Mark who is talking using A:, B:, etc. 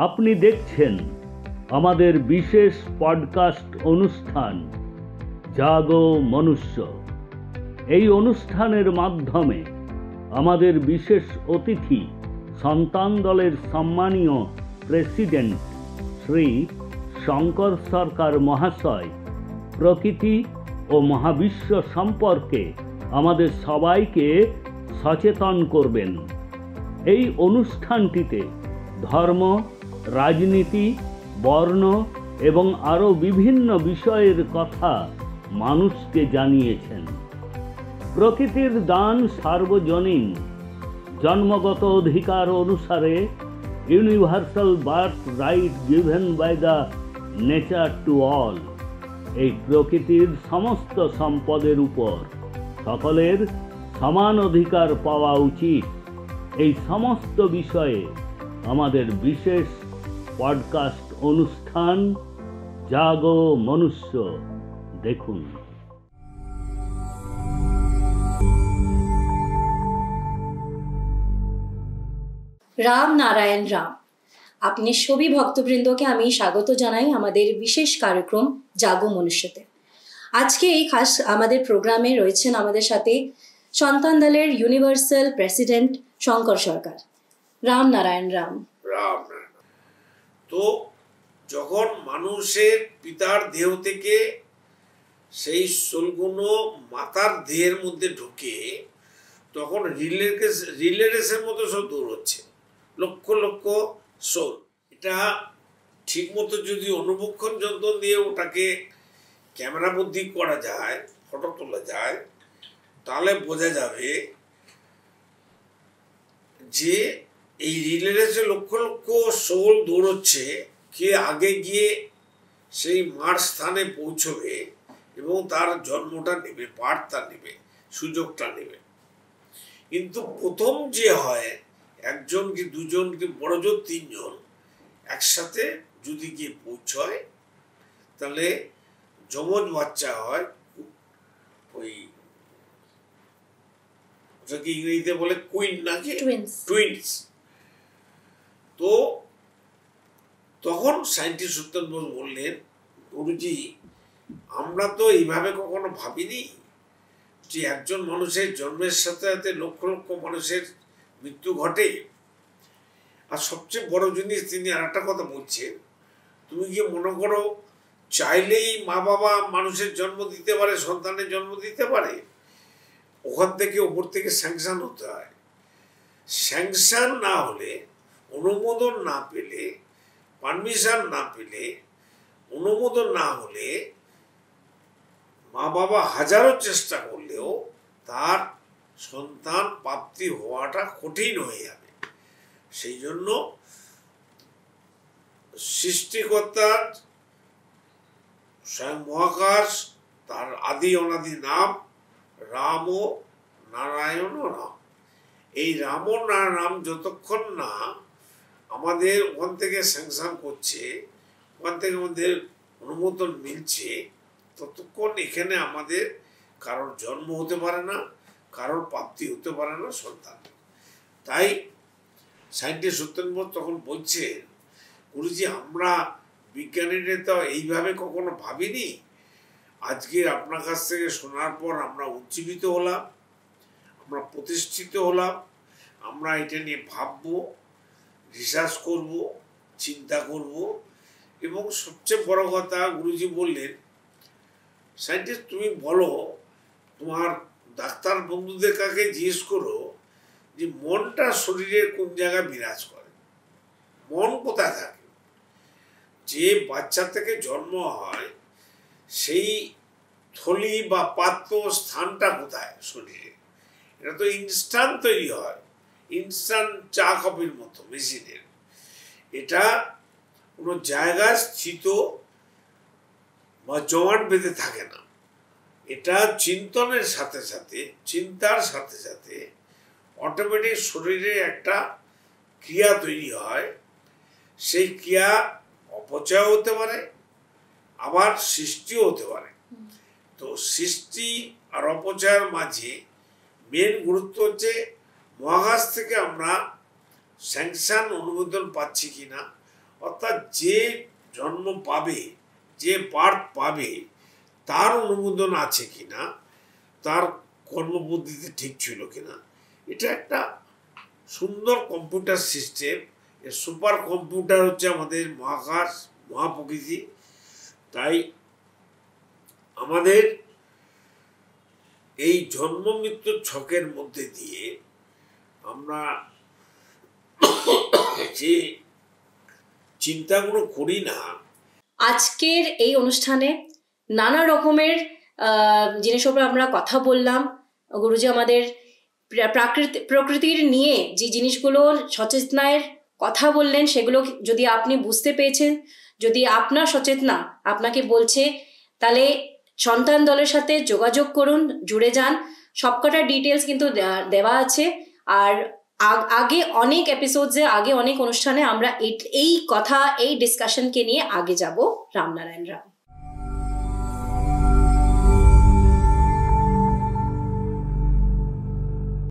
A: আপনি দেখছেন আমাদের বিশেষ পডকাস্ট অনুষ্ঠান জাগো মনুষ্য। এই অনুষ্ঠানের মাধ্যমে আমাদের বিশেষ অতিথি সন্তান দলের সম্মানীয় প্রেসিডেন্ট শ্রী শঙ্কর সরকার মহাশয় প্রকৃতি ও মহাবিশ্ব সম্পর্কে আমাদের সবাইকে সচেতন করবেন। এই অনুষ্ঠানটিতে ধর্ম, রাজনীতি, বর্ণ এবং আরও বিভিন্ন বিষয়ের কথা মানুষকে জানিয়েছেন। প্রকৃতির দান সার্বজনীন, জন্মগত অধিকার অনুসারে universal birth right given by the nature to all. এই প্রকৃতির সমস্ত সম্পদের উপর সকলের সমান অধিকার পাওয়া উচিত। এই সমস্ত বিষয়ে আমাদের বিশেষ পডকাস্ট অনুষ্ঠান জাগো মনুষ্য দেখুন।
B: রাম নারায়ণ রাম। আপনি সবই ভক্তবৃন্দকে আমি স্বাগত জানাই আমাদের বিশেষ কার্যক্রম জাগো মনুষ্যতে। আজকে এই খাস আমাদের প্রোগ্রামে রয়েছেন আমাদের সাথে সন্তান দলের ইউনিভার্সাল প্রেসিডেন্ট শঙ্কর সরকার। রাম নারায়ণ রাম।
C: রাম তো যখন মানুষের পিতার দেহ থেকে সেই সোলগুলো মাতার দেহের মধ্যে ঢুকে তখন রিলে রেসের মতো সব দৌড় হচ্ছে, লক্ষ লক্ষ সোল। এটা ঠিক মতো যদি অনুবক্ষণ যন্ত্র দিয়ে ওটাকে ক্যামেরা বন্দি করা যায়, ফটো তোলা যায়, তাহলে বোঝা যাবে যে এই রিলে রেসে লক্ষ লক্ষ সোল দৌড়চ্ছে, কে আগে গিয়ে সেই মার স্থানে পৌঁছবে এবং তার জন্মটা নেবে, পাঠটা নেবে, সুযোগটা নেবে। কিন্তু প্রথম যে হয় একজন কি দুজন কি বড় জোর তিনজন একসাথে যদি গিয়ে পৌঁছয় তাহলে যমজ বাচ্চা হয়। ওই ওটাকে ইংরেজিতে বলে কুইন নাকি টুইন্স। তো তখন সায়েন্টিস্ট সত্যেন বোস বললেন, গুরুজি আমরা তো এইভাবে কখনো ভাবিনি যে একজন মানুষের জন্মের সাথে সাথে লক্ষ লক্ষ মানুষের মৃত্যু ঘটে। আর সবচেয়ে বড় জিনিস তিনি আর একটা কথা বলছেন, তুমি কি মনে করো চাইলেই মা বাবা মানুষের জন্ম দিতে পারে, সন্তানের জন্ম দিতে পারে? ওখান থেকে ওপর থেকে স্যাংশন হতে হয়। স্যাংশন না হলে, অনুমোদন না পেলে, পারমিশন না পেলে, অনুমোদন না হলে মা বাবা হাজারো চেষ্টা করলেও তার সন্তান প্রাপ্তি হওয়াটা কঠিন হয়ে যাবে। সেই জন্য সৃষ্টিকর্তার স্বয়ং মহাকাশ, তার আদি অনাদি নাম রাম ও নারায়ণ রাম। এই রাম ও নারায়ণ যতক্ষণ না আমাদের ওখান থেকে স্যাংশন করছে, ওখান থেকে আমাদের অনুমোদন মিলছে, ততক্ষণ এখানে আমাদের কারোর জন্ম হতে পারে না, কারোর প্রাপ্তি হতে পারে না সন্তান। তাই সায়েন্টিস্ট সত্যেন বোস তখন বলছেন, গুরুজি আমরা বিজ্ঞানীরা তো এইভাবে কখনো ভাবিনি। আজকে আপনার কাছ থেকে শোনার পর আমরা উজ্জীবিত হলাম, আমরা প্রতিষ্ঠিত হলাম, আমরা এটা নিয়ে ভাববো, রিসার্চ করব, চিন্তা করব। এবং সবচেয়ে বড় কথা গুরুজি বললেন, সায়েন্টিস্ট তুমি বলো, তোমার ডাক্তার বন্ধুদের কাছে জিজ্ঞেস করো যে মনটা শরীরের কোন জায়গায় বিরাজ করে, মন কোথায় থাকে। যে বাচ্চা থেকে জন্ম হয় সেই থলি বা পাত্র স্থানটা কোথায় শরীরে? এটা তো ইনস্ট্যান্ট তৈরি হয়, ইনস্ট্যান্ট চা কফির মতো মেশিনের। এটা কোনো জায়গায় স্থিত বা জমাট বেঁধে থাকে না। এটা চিন্তনের সাথে সাথে, চিন্তার সাথে সাথে অটোমেটিক শরীরে একটা ক্রিয়া তৈরি হয়। সেই ক্রিয়া অপচয় হতে পারে, আবার সৃষ্টিও হতে পারে। তো সৃষ্টি আর অপচয়ের মাঝে মেন গুরুত্ব হচ্ছে মহাকাশ থেকে আমরা স্যাংশন অনুমোদন পাচ্ছি কিনা, অর্থাৎ যে জন্ম পাবে, যে বার্থ পাবে, তার অনুমোদন আছে কিনা, তার কর্মপদ্ধতি ঠিক ছিল কিনা। এটা একটা সুন্দর কম্পিউটার সিস্টেম। এর সুপার কম্পিউটার হচ্ছে আমাদের মহাকাশ, মহাপ্রকৃতি। তাই আমাদের এই জন্ম মৃত্যুর ছকের মধ্যে দিয়ে আমরা যে চিন্তাগুলো করি না।
B: আজকের এই অনুষ্ঠানে নানা রকমের জিনিসের উপর আমরা কথা বললাম। গুরুজি আমাদের প্রকৃতির নিয়ে যে জিনিসগুলোর সচেতনার কথা বললেন, সেগুলো যদি আপনি বুঝতে পেরেছেন, যদি আপনার সচেতনা আপনাকে বলছে, তাহলে সন্তান দলের সাথে যোগাযোগ করুন, জুড়ে যান। সবকটা ডিটেলস কিন্তু দেওয়া আছে। আর আগে অনেক এপিসোডসে, আগে অনেক অনুষ্ঠানে আমরা এই কথা, এই ডিসকাশনকে নিয়ে আগে যাব। রামনারায়ণ রাম।